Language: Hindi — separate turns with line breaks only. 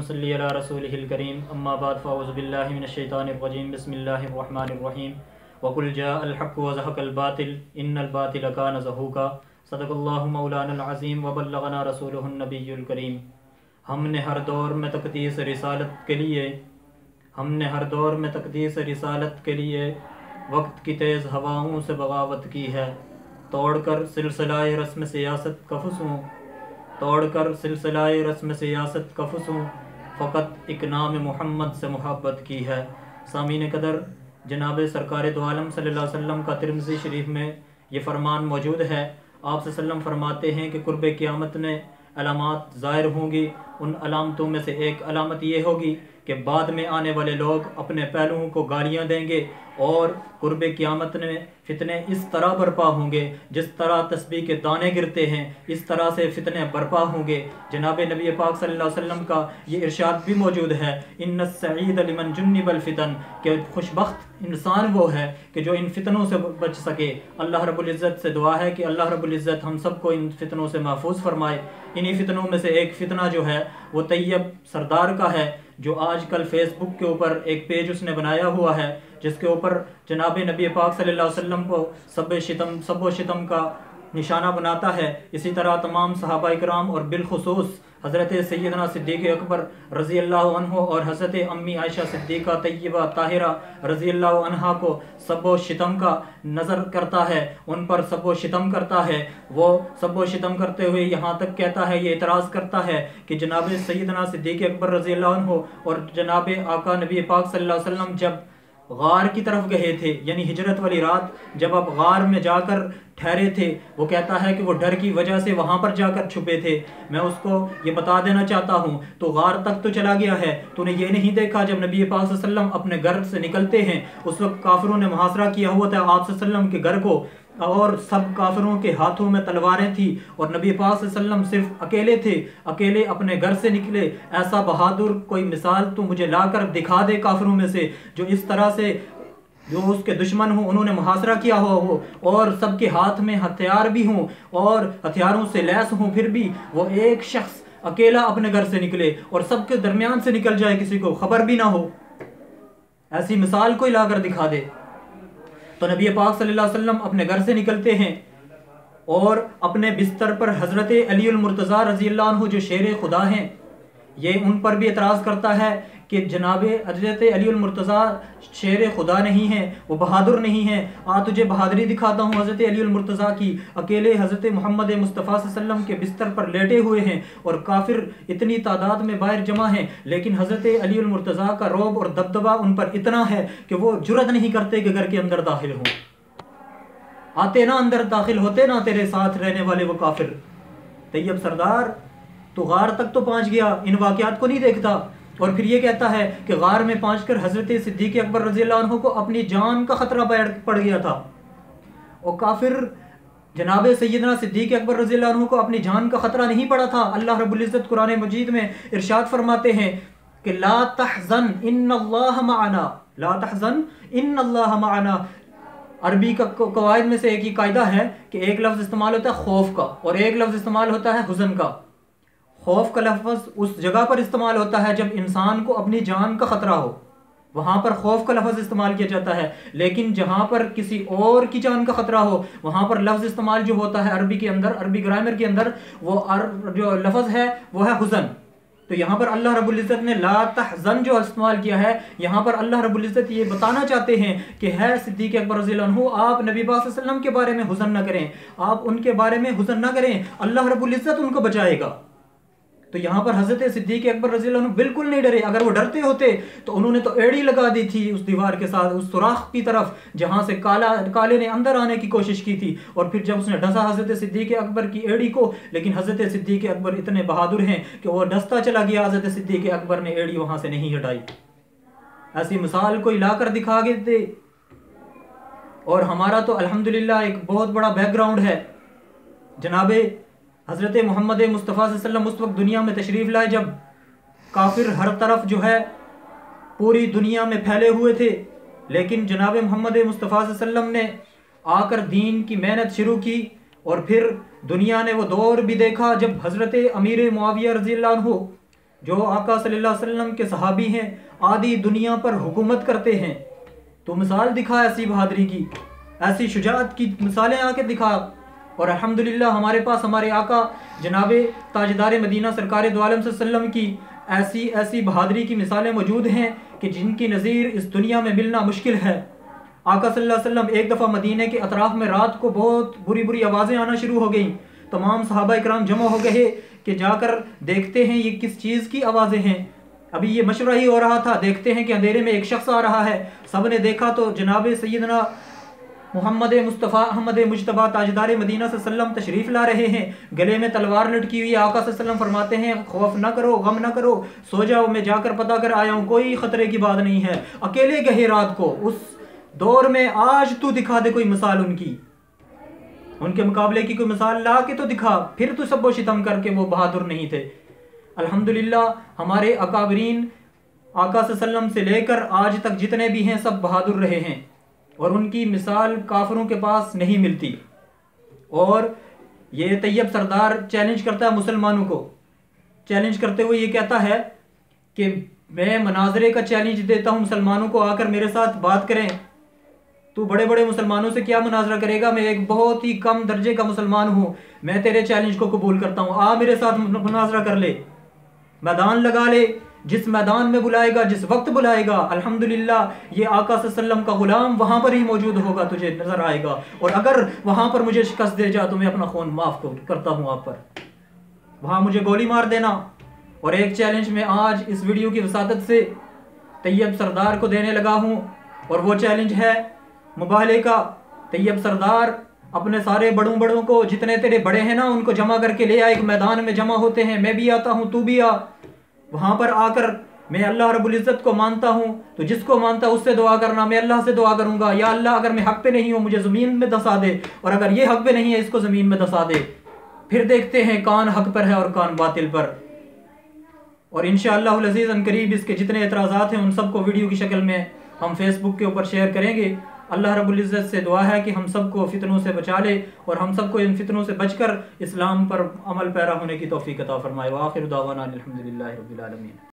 वसल्लम सल्ली अला रसूलिहिल करीम अम्मा बाद फ़अऊज़ु बिल्लाहि मिनश शैतानिर रजीम बिस्मिल्लाहिर रहमानिर रहीम वकुल जाअल हक़्क़ु व ज़हक़ल बातिल इन्नल बातिल कान ज़हूक़ा सदक़ल्लाहु मौलानल अज़ीम व बल्लगना रसूलुहुन नबियुल करीम। हमने हर दौर में तक़दीस रिसालत के लिए वक्त की तेज़ हवाओं से बगावत की है। तोड़कर सिलसिलाए रस्म सियासत का फसूं फ़कत एक नाम मोहम्मद से मोहब्बत की है। सामीन कदर, जनाब सरकार दो आलम सल्लल्लाहु अलैहि वसल्लम का तिरमिज़ी शरीफ में ये फरमान मौजूद है। आप सल्लम फरमाते हैं कि कुर्ब क़यामत में अलामात ज़ाहिर होंगी। उन अलामतों में से एक अलामत ये होगी कि बाद में आने वाले लोग अपने पहलुओं को गालियाँ देंगे और कुर्ब क़यामत में फितने इस तरह बर्पा होंगे जिस तरह तस्बीह के दाने गिरते हैं, इस तरह से फितने बर्पा होंगे। जनाब नबी पाक सल्लल्लाहु अलैहि वसल्लम का ये इरशाद भी मौजूद है, इन्नस सईद लिमन जुन्निबल फितन, कि खुशबख्त इंसान वो है कि जो इन फितनों से बच सके। अल्लाह रब्बुल इज़्ज़त से दुआ है कि अल्लाह रब्बुल इज़्ज़त हम सबको इन फितनों से महफूज फरमाए। इन्हीं फितनों में से एक फितना जो है वो तैयब सरदार का है, जो आजकल फेसबुक के ऊपर एक पेज उसने बनाया हुआ है जिसके ऊपर जनाब नबी पाक सल्लल्लाहु अलैहि वसल्लम को सब शितम का निशाना बनाता है। इसी तरह तमाम सहाबा इकराम और बिलखुसूस हज़रत सैयदना सिद्दीक़ अकबर रज़ी अल्लाह अन्हु और हज़रत अम्मी आयशा सिद्दीक़ा तय्यबा ताहिरा रज़ी अल्लाह अन्हा को सबो शितम का नज़र करता है, उन पर सबो शितम करता है। वो सबो शितम करते हुए यहाँ तक कहता है, ये एतराज़ करता है कि जनाब सैयदना सिद्दीक़ अकबर रज़ी अल्लाह अन्हु और जनाब आका नबी पाक सल्लल्लाहु अलैहि वसल्लम जब गार की तरफ गए थे, यानी हिजरत वाली रात जब आप गार में जाकर ठहरे थे, वो कहता है कि वो डर की वजह से वहाँ पर जाकर छुपे थे। मैं उसको ये बता देना चाहता हूँ, तो गार तक तो चला गया है, तूने ये नहीं देखा जब नबी पाक सल्लल्लाहु अलैहि वसल्लम अपने घर से निकलते हैं उस वक्त काफिरों ने मुहासरा किया हुआ था आप सल्लल्लाहु अलैहि वसल्लम के घर को और सब काफिरों के हाथों में तलवारें थी और नबी पाक सल्लल्लाहु अलैहि वसल्लम सिर्फ अकेले थे, अकेले अपने घर से निकले। ऐसा बहादुर कोई मिसाल तो मुझे लाकर दिखा दे काफिरों में से जो इस तरह से जो उसके दुश्मन हों, उन्होंने मुहासरा किया हो और सबके हाथ में हथियार भी हों और हथियारों से लैस हों, फिर भी वो एक शख्स अकेला अपने घर से निकले और सबके दरमियान से निकल जाए, किसी को खबर भी ना हो। ऐसी मिसाल कोई लाकर दिखा दे। तो नबी पाक सल्लल्लाहु अलैहि वसल्लम अपने घर से निकलते हैं और अपने बिस्तर पर हज़रत अलीउल मुर्तज़ा रज़ी अल्लाह अन्हु जो शेर खुदा हैं, ये उन पर भी एतराज़ करता है कि जनाब हज़रत अलीउल मुर्तज़ा शेर खुदा नहीं है, वो बहादुर नहीं है। तुझे बहादुरी दिखाता हूँ हज़रत अलीउल मुर्तज़ा की। अकेले हज़रत मोहम्मद मुस्तफ़ा सल्लल्लाहु अलैहि वसल्लम के बिस्तर पर लेटे हुए हैं और काफिर इतनी तादाद में बाहर जमा हैं, लेकिन हज़रत अलीउल मुर्तज़ा का रौब और दबदबा उन पर इतना है कि वो जुर्रत नहीं करते कि घर के अंदर दाखिल हों। आते ना अंदर दाखिल होते ना तेरे साथ रहने वाले वो काफिर। तैयब सरदार तो गार तक तो पहुँच गया, इन वाक़यात को नहीं देखता और फिर ये कहता है कि गार में पहुंचकर हज़रत सिद्दीक़ अकबर रज़ी अल्लाह अन्हु को अपनी जान का ख़तरा पड़ गया था और काफिर जनाब सैयदना सिद्दीक़ अकबर रज़ी अल्लाह अन्हु को अपनी जान का ख़तरा नहीं पड़ा था। अल्लाह रब्बुल इज़्ज़त कुरान मजीद में इरशाद फरमाते हैं कि ला तहज़न इन्नल्लाह मअना, ला तहज़न इन्नल्लाह मअना। अरबी का कवायद में से एक ही कायदा है कि एक लफ्ज़ इस्तेमाल होता है खौफ का और एक लफ्ज़ इस्तेमाल होता है हुज़न का। खौफ का लफ्ज़ उस जगह पर इस्तेमाल होता है जब इंसान को अपनी जान का ख़तरा हो, वहाँ पर खौफ का लफ्ज़ इस्तेमाल किया जाता है। लेकिन जहाँ पर किसी और की जान का ख़तरा हो, वहाँ पर लफ्ज़ इस्तेमाल जो होता है अरबी के अंदर, अरबी ग्रामर के अंदर, वो जो लफ्ज़ है वो है हुज़न। तो यहाँ पर अल्लाह रब्बुल इज़्ज़त ने ला तहज़न जो इस्तेमाल किया है, यहाँ पर अल्लाह रब्बुल इज़्ज़त ये बताना चाहते हैं कि है सिद्दीक़ अकबर रज़ी अल्लाह अन्हु, आप नबी पाक सल्लल्लाहु अलैहि वसल्लम के बारे में हुज़न न करें, आप उनके बारे में हुज़न न करें, अल्लाह रब्बुल इज़्ज़त उनको बचाएगा। तो यहाँ पर हज़रत सिद्दीक़ अकबर रज़ी अल्लाह अन्हु बिल्कुल नहीं डरे। अगर वो डरते होते तो उन्होंने तो एड़ी लगा दी थी उस दीवार के साथ, उस सुराख की तरफ जहाँ से काले ने अंदर आने की कोशिश की थी और फिर जब उसने डसा हज़रत सिद्दीक़ अकबर की एड़ी को, लेकिन हज़रत सिद्दीक़ अकबर इतने बहादुर हैं कि वो डसता चला गया, हज़रत सिद्दीक़ अकबर ने एड़ी वहाँ से नहीं हटाई। ऐसी मिसाल कोई ला कर दिखा के दे। और हमारा तो अल्हम्दुलिल्लाह एक बहुत बड़ा बैकग्राउंड है। जनाबे हज़रत मोहम्मद मुस्तफ़ा सल्लल्लाहु अलैहि वसल्लम उस वक्त दुनिया में तशरीफ़ लाए जब काफिर हर तरफ जो है पूरी दुनिया में फैले हुए थे, लेकिन जनाब मोहम्मद मुस्तफ़ा सल्लल्लाहु अलैहि वसल्लम ने आकर दीन की मेहनत शुरू की और फिर दुनिया ने वो दौर भी देखा जब हज़रत अमीर मुआविया रज़ी अल्लाह अन्हु जो आका सल्लल्लाहु अलैहि वसल्लम के सहाबी हैं, आधी दुनिया पर हुकूमत करते हैं। तो मिसाल दिखा ऐसी बहादुरी की, ऐसी शुजाअत की मिसालें आके दिखा। और अल्हम्दुलिल्लाह हमारे पास हमारे आका जनाबे ताजदार मदीना सरकार दो आलम सल्लम की ऐसी ऐसी बहादुरी की मिसालें मौजूद हैं कि जिनकी नज़ीर इस दुनिया में मिलना मुश्किल है। आका सल्लल्लाहु अलैहि वसल्लम एक दफ़ा मदीने के अतराफ़ में रात को बहुत बुरी बुरी आवाज़ें आना शुरू हो गईं। तमाम सहाबा इकराम जमा हो गए कि जाकर देखते हैं ये किस चीज़ की आवाज़ें हैं। अभी ये मशवरा ही हो रहा था, देखते हैं कि अंधेरे में एक शख्स आ रहा है। सब ने देखा तो जनाब सैयदना मोहम्मद मुस्तफ़ा अहमद मुजतबा ताजदार मदीना सल्लम तशरीफ़ ला रहे हैं। गले में तलवार लटकी हुई। आका सल्लम फरमाते हैं खौफ न करो, गम न करो, सो जाओ, मैं जाकर पता कर आया हूँ, कोई ख़तरे की बात नहीं है। अकेले गए रात को उस दौर में। आज तू दिखा दे कोई मिसाल उनकी, उनके मुकाबले की कोई मिसाल ला के तो दिखा, फिर तो सब शितम करके वो बहादुर नहीं थे। अल्हम्दुलिल्लाह हमारे अकाबरीन आका सल्लम से लेकर आज तक जितने भी हैं सब बहादुर रहे हैं और उनकी मिसाल काफिरों के पास नहीं मिलती। और ये तैयब सरदार चैलेंज करता है मुसलमानों को, चैलेंज करते हुए ये कहता है कि मैं मनाजरे का चैलेंज देता हूँ मुसलमानों को, आकर मेरे साथ बात करें। तू बड़े बड़े मुसलमानों से क्या मुनाजरा करेगा, मैं एक बहुत ही कम दर्जे का मुसलमान हूँ, मैं तेरे चैलेंज को कबूल करता हूँ, आ मेरे साथ मुनाजरा कर ले, मैदान लगा ले, जिस मैदान में बुलाएगा, जिस वक्त बुलाएगा। अल्हम्दुलिल्लाह ये आका सल्लम का गुलाम वहाँ पर ही मौजूद होगा, तुझे नजर आएगा। और अगर वहाँ पर मुझे शिकस्त दे जा तो मैं अपना खून माफ करता हूँ आप पर, वहाँ मुझे गोली मार देना। और एक चैलेंज में आज इस वीडियो की वसादत से तैयब सरदार को देने लगा हूँ, और वो चैलेंज है मुबाहले का। तैयब सरदार अपने सारे बड़ों को, जितने तेरे बड़े हैं ना, उनको जमा करके ले आ, एक मैदान में जमा होते हैं, मैं भी आता हूँ, तू भी आ। वहाँ पर आकर मैं अल्लाह रब्बुल इज़्ज़त को मानता हूँ, तो जिसको मानता है उससे दुआ करना, मैं अल्लाह से दुआ करूँगा, या अल्लाह अगर मैं हक पे नहीं हूँ मुझे ज़मीन में धंसा दे, और अगर ये हक पे नहीं है इसको ज़मीन में धंसा दे। फिर देखते हैं कौन हक पर है और कौन बातिल पर। और इंशाअल्लाह अज़ीज़ अनकरीब इसके जितने एतराज़ात हैं उन सबको वीडियो की शक्ल में हम फेसबुक के ऊपर शेयर करेंगे। अल्लाह रब्बुल इज़्ज़त से दुआ है कि हम सबको फितनों से बचा ले और हम सबको इन फितनों से बचकर इस्लाम पर अमल पैरा होने की तौफीक अता फरमाए। व आखिर दावाना अल्हम्दुलिल्लाहि रब्बिल आलमीन।